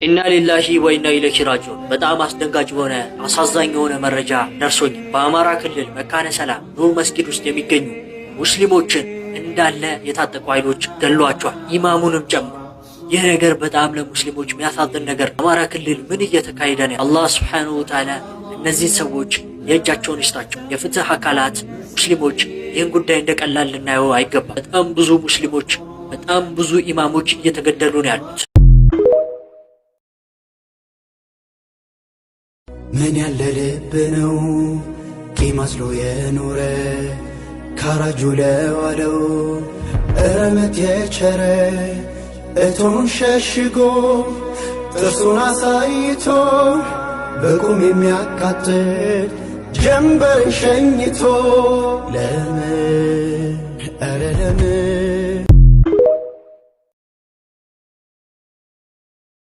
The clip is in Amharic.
ኢና ሊላሂ ወኢና ኢለይሂ ራጂዑን። በጣም አስደንጋጭ የሆነ አሳዛኝ የሆነ መረጃ ደርሶኝ በአማራ ክልል መካነ ሰላም ኑር መስጊድ ውስጥ የሚገኙ ሙስሊሞችን እንዳለ የታጠቁ ኃይሎች ገሏቸዋል፣ ኢማሙንም ጨምሮ። ይህ ነገር በጣም ለሙስሊሞች የሚያሳዝን ነገር። አማራ ክልል ምን እየተካሄደ ነው? አላህ ሱብሓነሁ ወተዓላ እነዚህን ሰዎች የእጃቸውን ይስጣቸው። የፍትህ አካላት ሙስሊሞች ይህን ጉዳይ እንደቀላል ልናየው አይገባም። በጣም ብዙ ሙስሊሞች፣ በጣም ብዙ ኢማሞች እየተገደሉ ነው ያሉት። ምን ያለ ልብ ነው ቂም አዝሎ የኖረ ካራጁ ለዋለው እረመት የቸረ እቶን ሸሽጎ ጥርሱን አሳይቶ በቁም የሚያቃጥል ጀንበርን ሸኝቶ ለምን